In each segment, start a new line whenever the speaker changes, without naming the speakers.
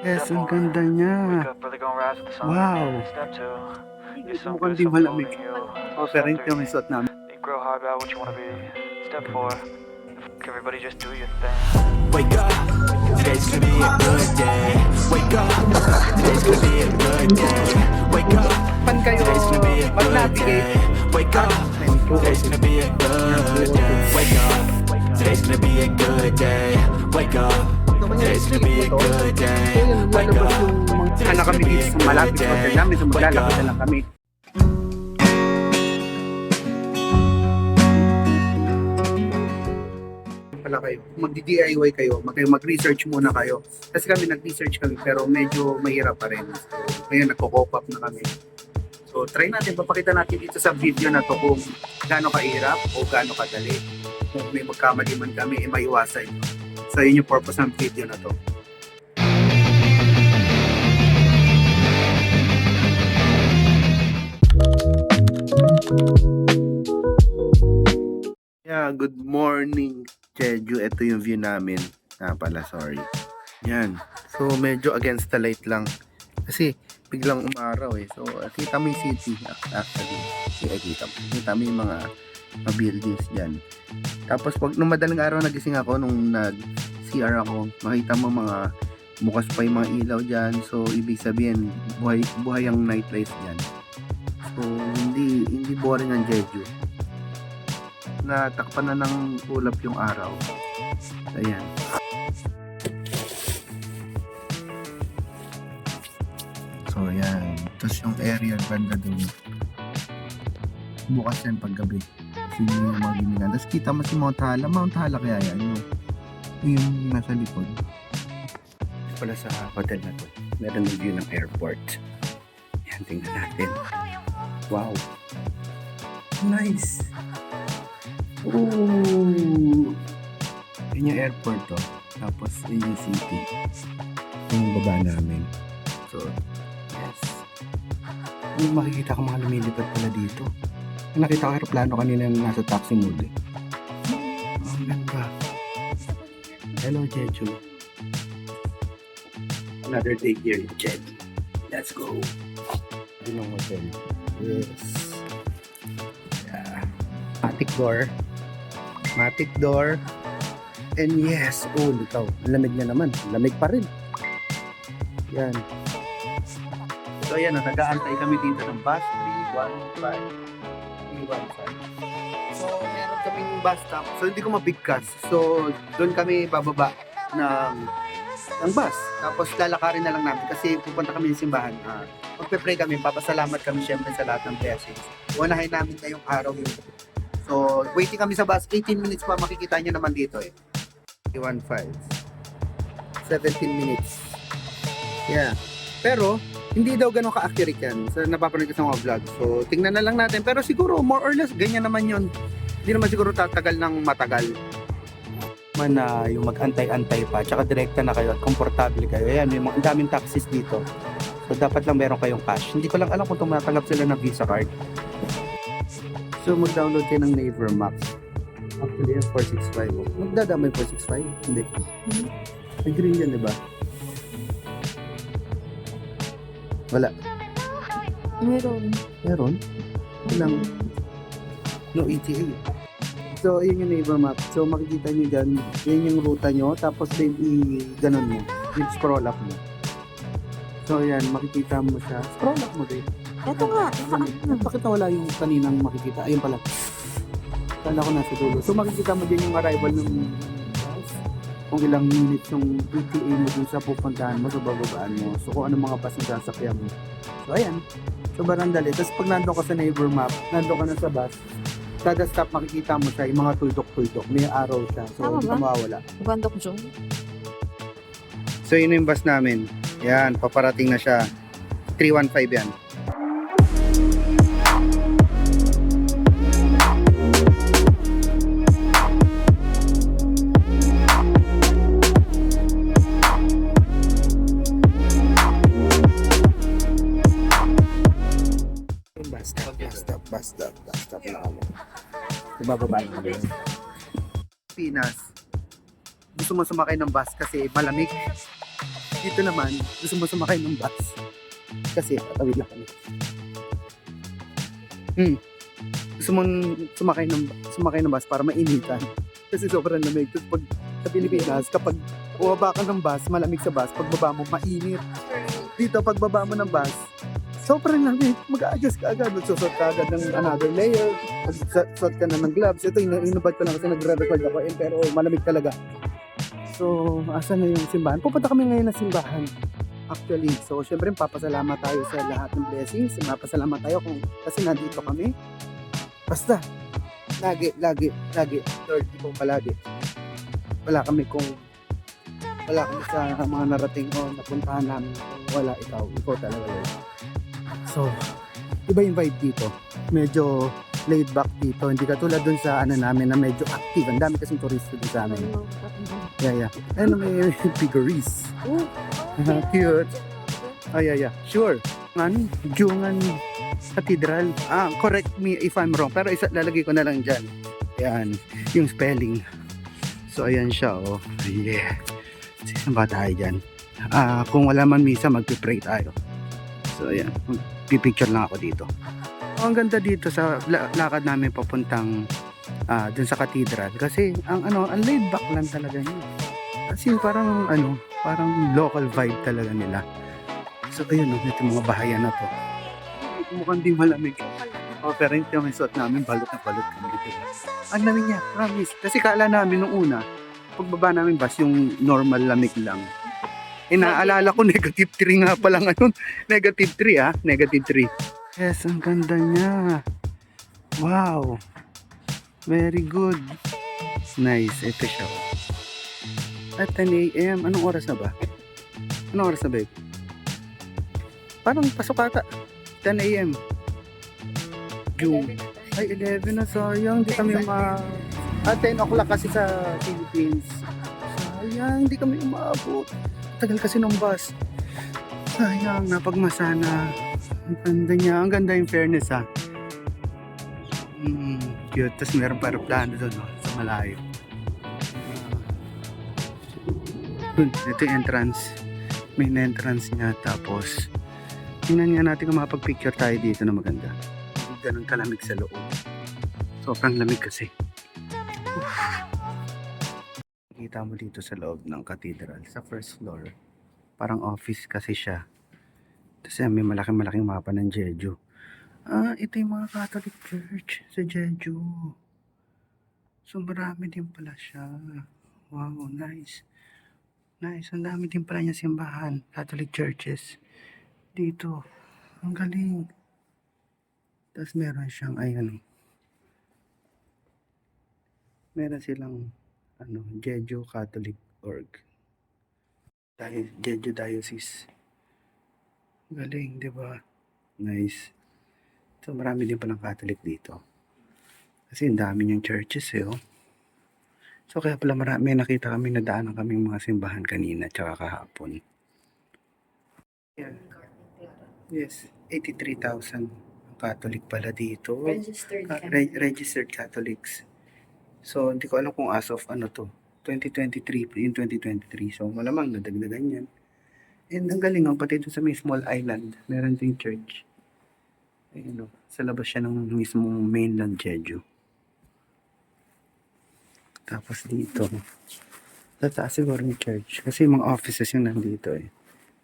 Yes, ang ganda niya. Wow. Mukhang di malamig. Oh, pero yun yung suot namin.
Grow hard about what you wanna be. Step 4. Everybody just do your thing. Wake up. Today's gonna be a good day. Wake up. Today's gonna be a good day. Wake up.
Pan kayo mag-navigate.
Wake up. Today's gonna be a good day. Wake up. Today's gonna be a good day. Wake up. Today's gonna be a good day. Wake up.
Anak kami dito sa malapit sa hotel namin, so maglalakad na lang kami. Pala kayo, mag-DIY kayo, mag-research muna kayo. Kasi kami nag-research kami pero medyo mahirap pa rin. Ngayon nagko-cope up na kami. So try natin, papakita natin dito sa video na to kung gaano kahirap o gaano kadali. Kung may magkamali man kami, maiwasan. So yun yung purpose ng video na to. Yeah, good morning, Jeju. Ito yung view namin. Sorry. Yan. So, medyo against the light lang. Kasi, biglang umaraw eh. So, kita mo yung city. Actually, kita mo yung mga buildings dyan. Tapos, nung madaling araw nagising ako, nung nag-CR ako, makita mo mga bukas pa yung mga ilaw dyan. So, ibig sabihin, buhay ang nightlife dyan. So, hindi boring ang Jeju. Natakpan na ng ulap yung araw. Ayan. So, ayan. Tapos yung aerial banda dun. Bukas yan paggabi. Kasi yun yung mga ginilan. Tapos kita mo si Mount Hala. Mount Hala kaya yan. Yung nasa likod. Pala sa hotel na to. Meron yung view ng airport. Yan, tingnan natin. Wow. Nice. Ooh. Yun yung airport to. Tapos yun yung city. Yung baba namin. So, yes. Yung makikita ko mga lumilipad pala dito. Nakita ko aeroplano kanina na nasa taxi mode. Ang ganda. Hello, Jeju. Another day here in Jeju. Let's go. Yun ang hotel. Yes. Yeah. Matic door. And yes, ikaw, lamig na naman. Lamig pa rin. Yan. So yan, nag-aantay kami dito ng bus 315. So meron kaming bus stop. So hindi ko mabigkas. So doon kami bababa ng bus. Tapos lalakarin na lang namin kasi pupunta kami ng simbahan. Magpe-pray kami, papasalamat kami syempre sa lahat ng blessings. Unahin namin ngayong araw yun. So, waiting kami sa bus. 18 minutes pa, makikita nyo naman dito eh. 15. 17 minutes. Yeah. Pero, hindi daw ganun ka-accurate yan. So, napapanood ko sa mga vlog. So, tingnan na lang natin. Pero siguro, more or less, ganyan naman yun. Hindi naman siguro tatagal ng matagal. Yung mag-antay-antay pa. Tsaka direkta na kayo at komportable kayo. Ayan, may mga daming taxis dito. So, dapat lang meron kayong cash. Hindi ko lang alam kung tumatanggap sila ng Visa card. So, mag-download kayo ng Naver Maps. Actually, yung 465. Magdadamay 465? Hindi. May green yan, diba? Wala. Meron? Walang. No ETA. So, yun yung Naver Maps. So, makikita nyo dyan. Yan yung ruta nyo. Tapos, then, ganon mo. I-scroll up mo. So, yan. Makikita mo siya. Scroll up mo din.
Ito nga.
Bakit nawala yung kaninang makikita? Ayun pala. Kala ko nasa dulo. So makikita mo din yung arrival ng bus. Kung ilang minutes yung ETA mo dun sa pupuntahan mo, sa bababaan mo. So kung anong mga bus na sasakyan mo. So ayan. So barandali. Tapos pag nandun ka sa Naver Map, nandun ka na sa bus, kada stop makikita mo siya, yung mga tuldok-tuldok. May arrow siya. So hindi ka mawawala.
Bandok Jung.
So yun yung bus namin. Yan, paparating na siya. 315 yan. Bus stop na kami. Bababa na kami. Pinas. Gusto mo sumakay ng bus kasi malamig. Dito naman, gusto mo sumakay ng bus. Kasi, tatawid lang kami. Gusto mong sumakay ng bus para mainitan. Kasi sobrang lamig. Tapos pag sa Pilipinas, kapag bumaba ka ng bus, malamig sa bus, pagbaba mo, mainit. Dito, pagbaba mo ng bus, sobrang lamig. Mag-a-adjust ka agad. Magsusot ka agad ng another layer. Magsusot ka na ng gloves. Ito, inubad ko lang kasi nagre-record ako. Pero malamig talaga. So, asan na yung simbahan? Pupunta kami ngayon ng simbahan. Actually, so syempre papasalamat tayo sa lahat ng blessings. Papasalamat tayo kasi nandito kami. Basta, lagi, Lord, ikaw palagi. Wala kami sa mga narating o napuntahan namin kung wala ikaw talaga Lord. So, iba yung vibe dito. Medyo laid back dito. Hindi katulad dun sa namin na medyo active. Ang dami kasing turista dun sa amin. Yeah. Ano may figurines. Cute. Yeah. Sure. Jungan Cathedral. Correct me if I'm wrong. Pero lalagay ko na lang dyan. Yan. Yung spelling. So, ayan siya. Oh. Yeah. Sisamba tayo dyan. Kung wala man misa, magpipray tayo. So, ayan. Magpipicture lang ako dito. Ang ganda dito sa lakad namin papuntang dun sa cathedral. Kasi, ang laid back lang talaga niya. Kasi parang local vibe talaga nila. So, ayun, ito mga bahayan na to. Mukhang di malamig. Pero yung suot namin, balot na balot kami dito. Ang lamig niya, promise. Kasi kala namin nung una, pagbaba namin bus, yung normal lamig lang. Naalala ko, negative 3 nga pala ngayon. Negative 3 negative 3. Yes, ang ganda niya. Wow. Very good. Nice, ito siya. At 10 a.m. Anong oras na ba? Babe? Parang pasok ata. 10 a.m. June. Ay, 11 na. Sayang. Hindi kami 10 o'clock kasi sa Philippines. Sayang. Hindi kami umabot. Tagal kasi ng bus. Sayang. Napagmasana. Ang ganda niya. Ang ganda yung fairness cute. Tapos meron pa aeroplano doon sa malayo. Ito yung entrance. Main entrance niya. Tapos tingnan nga natin kung makapag-picture tayo dito na maganda. Hindi ganun kalamig sa loob. Sobrang lamig kasi. Nakita mo dito sa loob ng cathedral. Sa first floor. Parang office kasi siya. Tapos may malaking mapa ng Jeju. Ito yung mga Catholic Church sa Jeju. So marami din pala siya. Wow, nice. Nice, ang dami din pala niya simbahan. Catholic churches. Dito. Ang galing. Tapos meron siyang meron silang Jeju Catholic Org. Jeju Diocese. Galing, di ba? Nice. So marami din palang Catholic dito. Kasi ang dami niyang churches oh. So kaya pala marami nakita kami, nadaanan kaming mga simbahan kanina tsaka kahapon. Yeah. Yes, 83,000 Catholic pala dito. Registered Catholics. So hindi ko alam kung as of 2023, in 2023. So malamang nadagdagan yan. And ang galing pati doon sa may small island, meron ding church. Ayun sa labas siya ng mismong mainland Jeju. Tapos dito, sa taas siguro yung church. Kasi mga offices yung nandito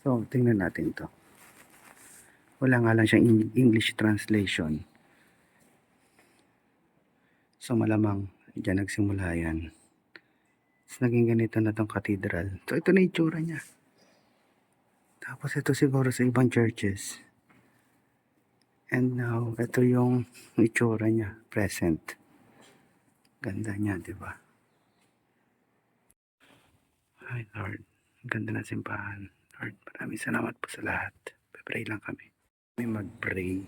So, tingnan natin to. Wala nga lang siyang English translation. So, malamang, dyan nagsimula yan. Tapos, naging ganito na tong cathedral. So, ito na yung itsura niya. Tapos, ito siguro sa ibang churches. And now, ito yung itsura niya, present. Ganda niya, di ba? Ay, Lord. Ganda ng simbahan. Lord, maraming salamat po sa lahat. Pray lang kami. May mag-pray.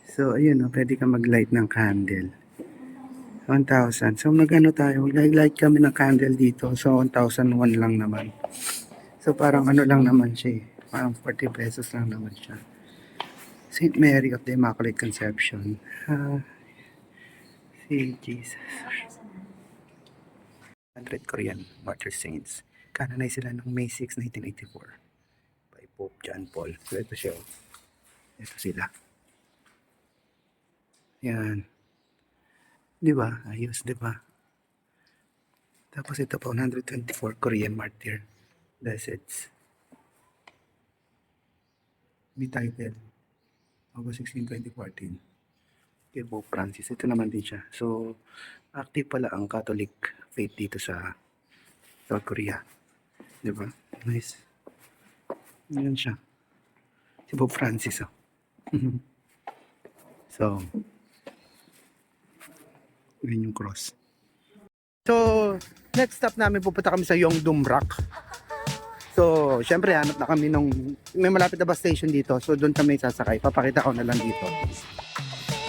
So, ayun pwede ka mag-light ng candle. 1,000. So, tayo. Mag-light kami ng candle dito. So, 1,001 lang naman. So, parang lang naman siya Parang 40 pesos lang naman siya. St. Mary of the Immaculate Conception. Si Jesus. 100 Korean martyr saints. Canonize sila noong May 6, 1984 by Pope John Paul. So ito siya. Ito sila. Yan. Di ba? Ayos, di ba? Tapos ito pa, 124 Korean martyr. Blesseds. May title. August 16, 2014. Kay Pope Francis. Ito naman din siya. So, active pala ang Catholic faith dito sa South Korea. Diba? Nice. Yan siya. Si Pope Francis. Oh. So, yun yung cross. So, next stop namin, pupunta kami sa Yeongdong Rock. So, syempre, hanap na kami nung may malapit na bus station dito. So, doon kami sasakay. Papakita ko na lang dito.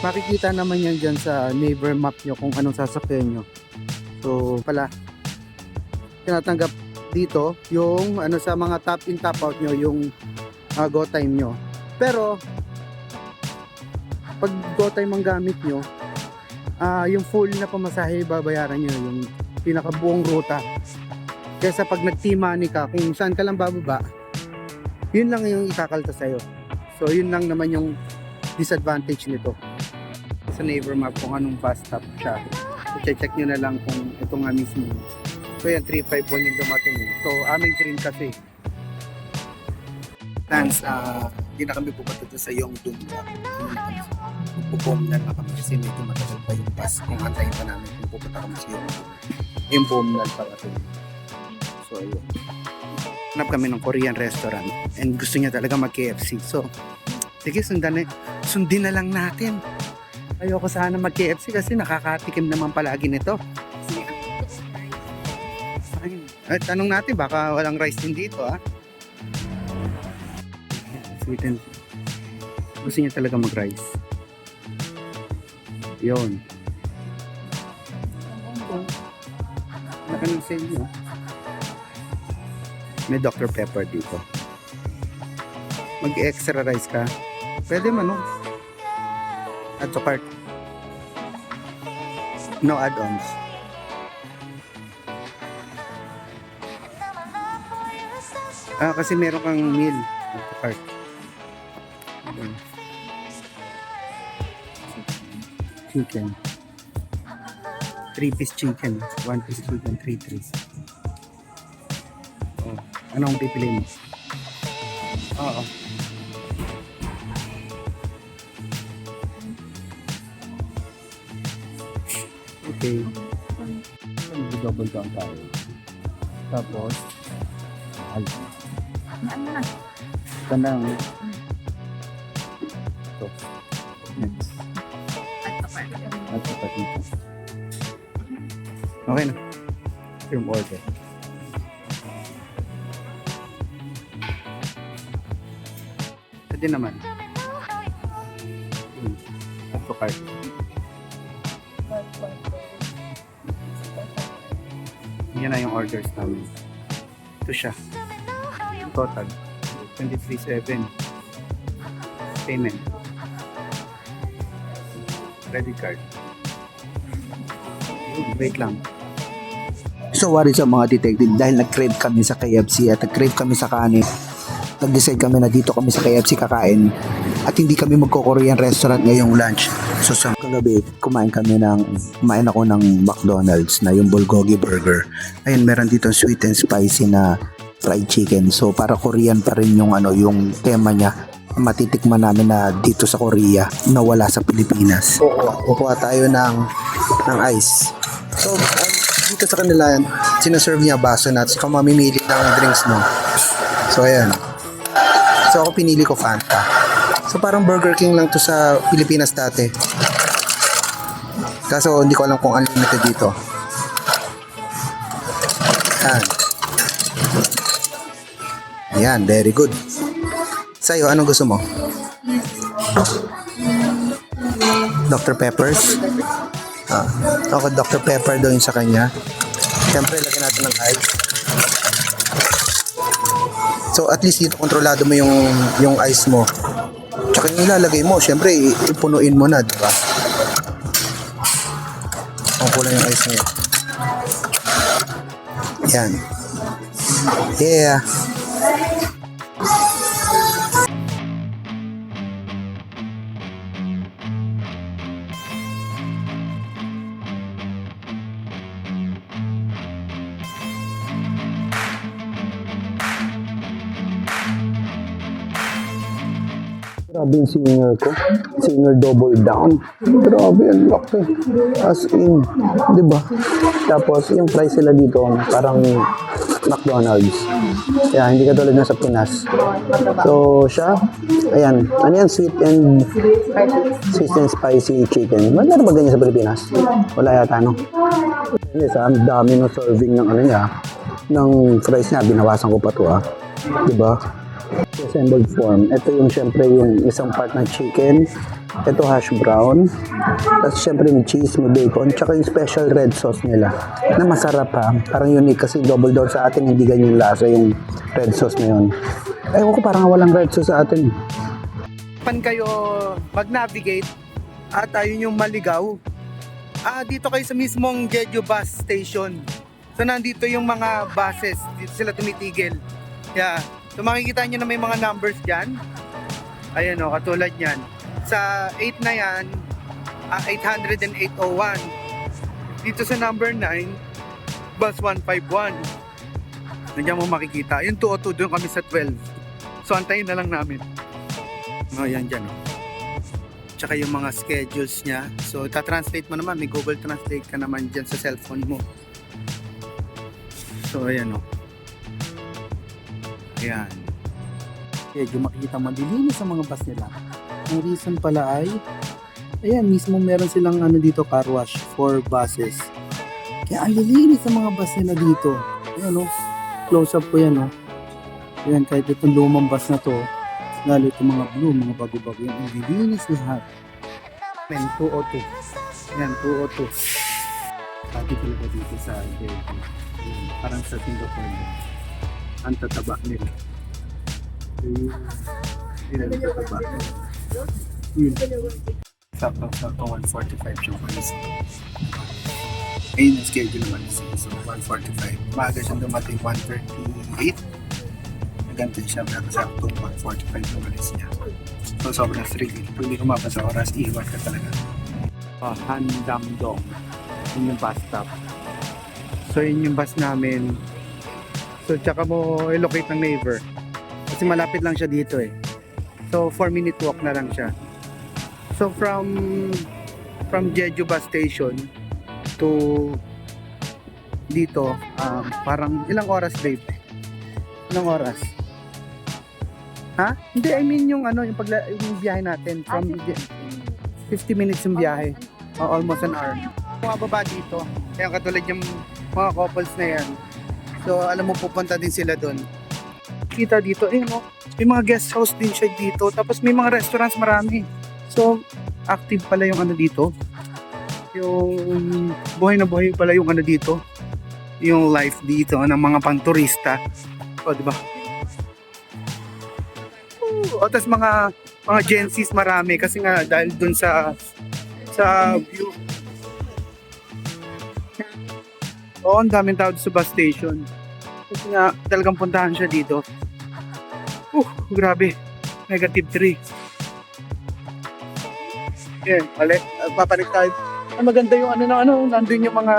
Makikita naman yan dyan sa neighbor map nyo kung anong sasakyan nyo. So, pala, tinatanggap dito yung ano sa mga top in top out nyo, yung go time nyo. Pero, pag go time ang gamit nyo, yung full na pamasahe babayaran nyo, yung pinakabuong ruta. Kesa pag nag-T-money ka, kung saan ka lang bababa, yun lang yung ikakalta sa'yo. So, yun lang naman yung disadvantage nito. Sa neighbor map kung anong bus stop siya. So, check nyo na lang kung ito nga mismo. So, yan, 351 yung dumating. So, aming train kasi. Plans, hindi na kami pupunta sa Yeongdong Rock. Pupom na kami kasi medyo matagal pa yung bus. Kung antayin pa namin kung pupunta kami sa Yeongdong. Yung Bomnal pa kasi. So, ayun. Hanap kami ng Korean restaurant and gusto niya talaga mag-KFC. So, sige, sundin na lang natin. Ayoko sana mag-KFC kasi nakakatikim naman palagi nito. Ay, tanong natin, baka walang rice din dito, ha? Sweet and... Gusto niya talaga mag-rice. Yun. Laka ng sale nyo. May Dr. Pepper dito. Mag-extra rice ka. Pwede man, no? Add to cart. No add-ons. Kasi meron kang meal. Add to cart. Chicken. 3-piece chicken. 1-piece chicken. 3-piece. Oh. Anong pipili mo? Oo. Okay. Double down tayo. Tapos, alpha. Ito na. Ito. Next. At pa dito. Okay na. Yung order. Pwede naman. At pa card. Yan na yung orders namin. Ito siya. Total. 23.7. Payment. Credit card. Wait lang.
So what is up mga detective, dahil nag-crave kami sa KFC at nag-crave kami sa kanin, nag-decide kami na dito kami sa KFC kakain at hindi kami magko-Korean restaurant ngayong lunch. So sa kagabi, kumain ako ng McDonald's na yung bulgogi burger. Ayun, meron dito sweet and spicy na fried chicken. So para Korean pa rin yung yung tema niya. Matitikman namin na dito sa Korea na wala sa Pilipinas. Kukuha tayo ng ice. So dito sa kanila yan, sinaserve niya baso na at saka mamimili ng drinks mo. So ayan. So ako pinili ko Fanta. So parang Burger King lang to sa Pilipinas dati. Kaso hindi ko alam kung unlimited dito. Ayan. Ayan, very good. Sa'yo, anong gusto mo? Dr. Peppers? Ako, Dr. Pepper daw yun sa kanya. Siyempre, lagyan natin ng ice. So, at least dito, kontrolado mo yung ice mo. Tsaka yung ilalagay mo, siyempre, ipunuin mo na, diba? Ang kulang yung ice niya. Yan. Yeah. Grabe yung singer ko. Singer double down. Grabe, ang laki. As in, di ba? Tapos, yung price sila dito, parang McDonald's. Kaya, hindi katulad na sa Pinas. So, siya, ayan. Ano yan? Sweet and spicy chicken. Meron ba ganyan sa Pilipinas? Wala yata, no? Ang dami ng serving ng ano niya, ng fries niya. Binawasan ko pa to, Di ba? Assembled form. Ito yung syempre yung isang part ng chicken. Ito hash brown. Tapos syempre may cheese, may bacon. Tsaka yung special red sauce nila. Na masarap Parang unique kasi double down sa atin. Hindi ganyan lasa yung red sauce na yun. Ewan ko parang walang red sauce sa atin.
Pan kayo mag-navigate at ayun yung Maligaw. Dito kayo sa mismong Jeju bus station. So nandito yung mga buses. Dito sila tumitigil. Yeah. So makikita nyo na may mga numbers dyan. Ayan katulad yan. Sa 8 na yan, 800 and 801. Dito sa number 9, bus 151. Nandiyan mo makikita. Yung 202, doon kami sa 12. So antayin na lang namin. Ayan dyan. Tsaka yung mga schedules niya. So ta-translate mo naman. May Google Translate ka naman dyan sa cellphone mo. So ayan Ayan. Medyo makikita madilim sa mga bus nila. Ang reason pala ay, ayan, mismo meron silang dito car wash for buses. Kaya ang lilinis sa mga bus nila dito. Ayan close up po yan Ayan, kahit itong lumang bus na to, lalo itong mga blue, mga bago-bago yan, ang lilinis lahat. Ayan, 202. Ayan, 202. Pati talaga dito sa Jeju. Parang sa Singapore. Ang tataba nila. Yun ang tataba nila. Yun. Sakto 145 yung price. Ayun ang schedule naman. So 145. Maaga siyang dumating 138. Nagantin siya. Pero sakto 145 yung price niya. So sobrang strict. Kung hindi kumapa sa oras, iiwan ka talaga. Handamdong. Yun yung bus stop. So yun yung bus namin. So tsaka mo i-locate ng Naver. Kasi malapit lang siya dito So 4-minute walk na lang siya. So from Jeju bus station to dito, parang ilang oras babe? Ilang oras? Hindi, I mean yung yung biyahe natin from 50 minutes yung biyahe. Almost an hour. Bumababa dito. Kaya katulad yung mga couples na yan. So, alam mo, pupunta din sila doon. Kita dito, may mga guest house din siya dito. Tapos may mga restaurants marami. So, active pala yung dito. Yung buhay na buhay pala yung dito. Yung life dito ng mga pang-turista. Diba? Tapos mga Gen Zs marami. Kasi nga, dahil dun sa view. Ang daming tao sa bus station. Kasi nga, talagang puntahan siya dito. Grabe. -3. Yan, papanik tayo. Maganda yung nandun yung mga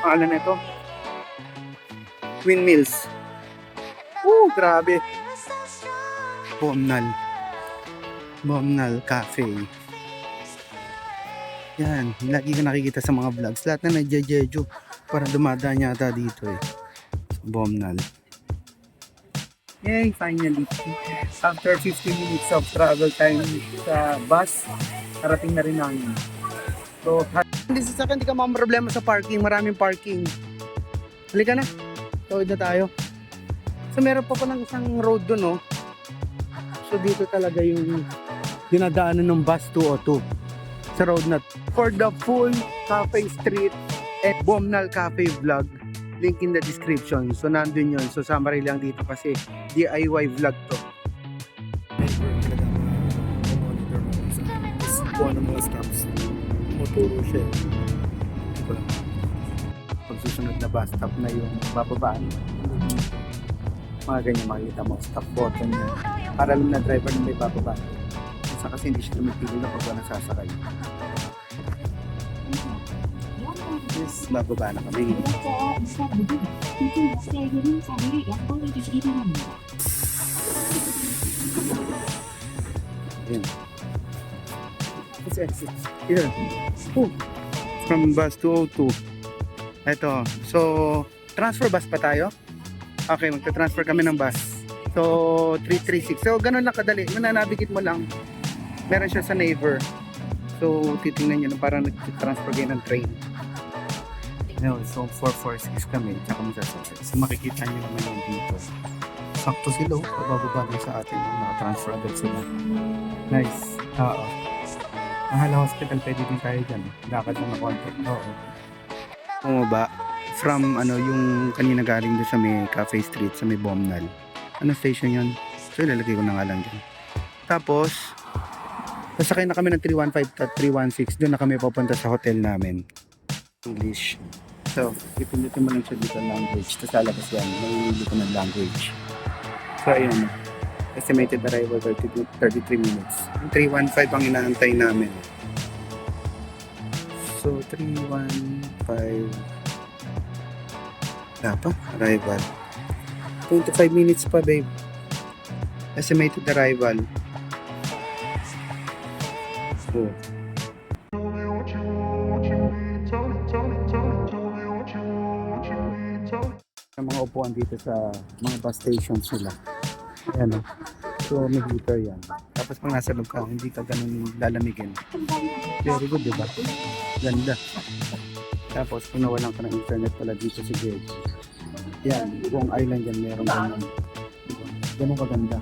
pangalan nito. Windmills. Grabe. Bomnal Cafe. Yan, lagi ka nakikita sa mga vlogs. Lahat na nagjejeju para dumadaan yata dito Bomnal. Yay, finally. After 15 minutes of travel time sa bus, narating na rin namin. So, hindi ka problema sa parking. Maraming parking. Halika na. Tawid na tayo. So, meron pa palang isang road dun, So, dito talaga yung dinadaanan ng bus 202. Sa road na for the full Cafe Street and Bomnal Cafe vlog, link in the description. So nandun yun. So summary lang dito kasi DIY vlog to. Kung ano mga scams, maturo siya. Pag
susunod na bus stop na yung bababaan. Mga ganyan makikita mo, stop button niya. Para alam na driver na may bababaan. Minsan kasi hindi siya tumipili na pag walang sasakay. Yes, bababa na kami. Ayan. It's exit. Here. Oh. From bus 202. Ito. So, transfer bus pa tayo? Okay, magta-transfer kami ng bus. So, 336. So, ganun lang kadali. Mananabigit mo lang. Meron siya sa Naver. So, titingnan nyo na parang nag-transfer kayo ng train. No, so 446 kami. Tsaka masasakay. So, makikita nyo naman yung dito. Sakto sila. Pabababa na sa atin. Naka-transfer agad sila. Nice. Oo. Mahala hospital, pwede din tayo dyan. Lakad lang na konti. Oo. Bumaba. From yung kanina galing doon sa may Cafe Street, sa may Bomnal. Ano station yun? So ilalagay ko na nga lang dyan. Tapos, sasakay na kami ng 315 at 316. Doon na kami papunta sa hotel namin. English. So, ipindutin mo lang siya dito language. Tapos lalabas yan. Mahihili ko ng language. So, ayun. Estimated arrival 33 minutes. 315 ang inaantay namin. So, 315 dapat arrival 25 minutes pa, babe. Estimated arrival. Oh. Ang mga upuan dito sa mga bus stations nila. Ayan o. So, may heater yan. Tapos pag nasa loob ka, hindi ka ganun lalamigin. Very good, diba? Ganda. Tapos kung nawalan ka ng internet pala dito si Gage. Yan, buong island yan meron ganun. Diba? Ganun kaganda.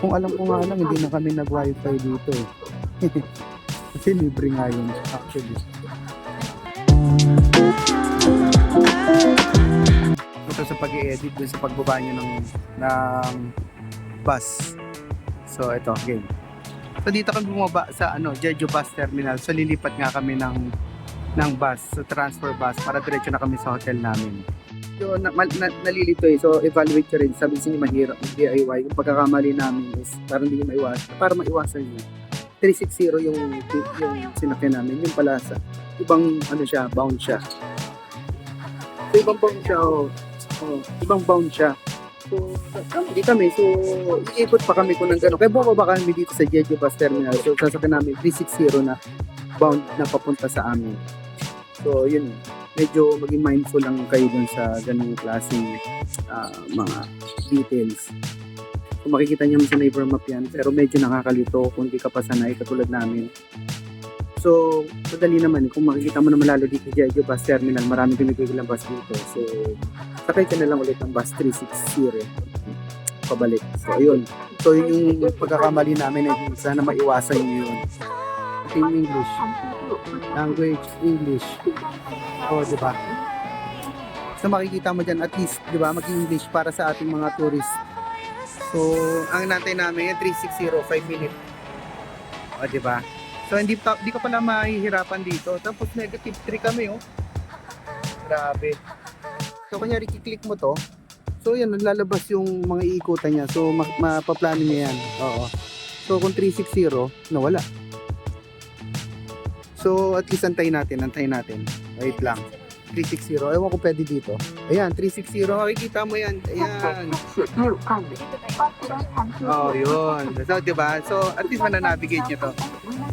Kung alam ko nga lang, hindi na kami nag-wifi dito eh. Kasi libre nga yun actually. Ito sa pag-i-edit dun sa pagbaba nyo ng bus. So ito, game. So dito kami bumaba sa Jeju Bus Terminal. So lilipat nga kami ng bus, so transfer bus para diretso na kami sa hotel namin. So nalilito eh. So evaluate ko rin. Sabi niya mahirap ng DIY. Yung pagkakamali namin is parang hindi maiwasan. Para maiwasan niyo. 360 yung sinakyan namin. Yung pala sa ibang bound siya. So ibang bound siya. Ibang bound siya. So hindi kami. So iikot pa kami kung ng gano'n. Kaya bumaba kami dito sa Jeju Bus Terminal. So sasakyan namin 360 na bound na papunta sa amin. So yun, medyo maging mindful lang kayo dun sa ganung klaseng mga details. So makikita niyo sa neighbor map yan, pero medyo nakakalito kung di ka pa sanay katulad namin. So madali naman, kung makikita mo naman lalo dito Jeju Bus Terminal, marami pinagkikilang bus dito. So sakay ka na lang ulit ng bus 360 pabalik. So ayun, so yun yung pagkakamali namin eh, sana maiwasan nyo yun. English, language, English. O, diba? So, makikita mo dyan, at least, diba, mag-English para sa ating mga tourist. So, ang nantay namin, 360, 5 minutes. O, diba? So, hindi ka pala mahihirapan dito. Tapos, negative 3 kami, oh. Grabe. So, kunyari, kiklik mo to. So, yan, lalabas yung mga iikutan niya. So, mapaplano niya yan. Oo. So, kung 360, nawala. So, at least antayin natin. Wait lang. 360. Ewan ko pwede dito. Ayan, 360. Makikita mo yan. Ayan. Oh, yun. So, diba? So, at least mananavigate nyo to.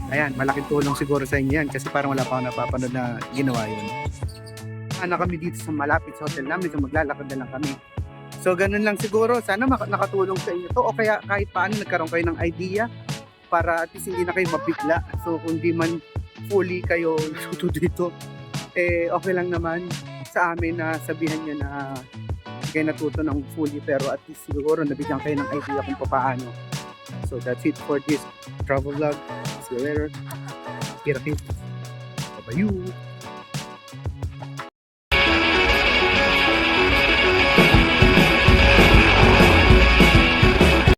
Ayan, malaking tulong siguro sa inyo yan. Kasi parang wala pa akong napapanood na ginawa yun. Ano kami dito sa malapit sa hotel namin. So, maglalakad na lang kami. So, ganun lang siguro. Sana nakatulong sa inyo to. O kaya kahit paano nagkaroon kayo ng idea para at least hindi na kayo mabigla. So, kung di man fully kayo natuto dito, okay lang naman sa amin na sabihan nyo na kayo natuto ng fully, pero at least siguro nabigyan kayo ng idea kung paano. So that's it for this travel vlog. See you later. Bye-bye.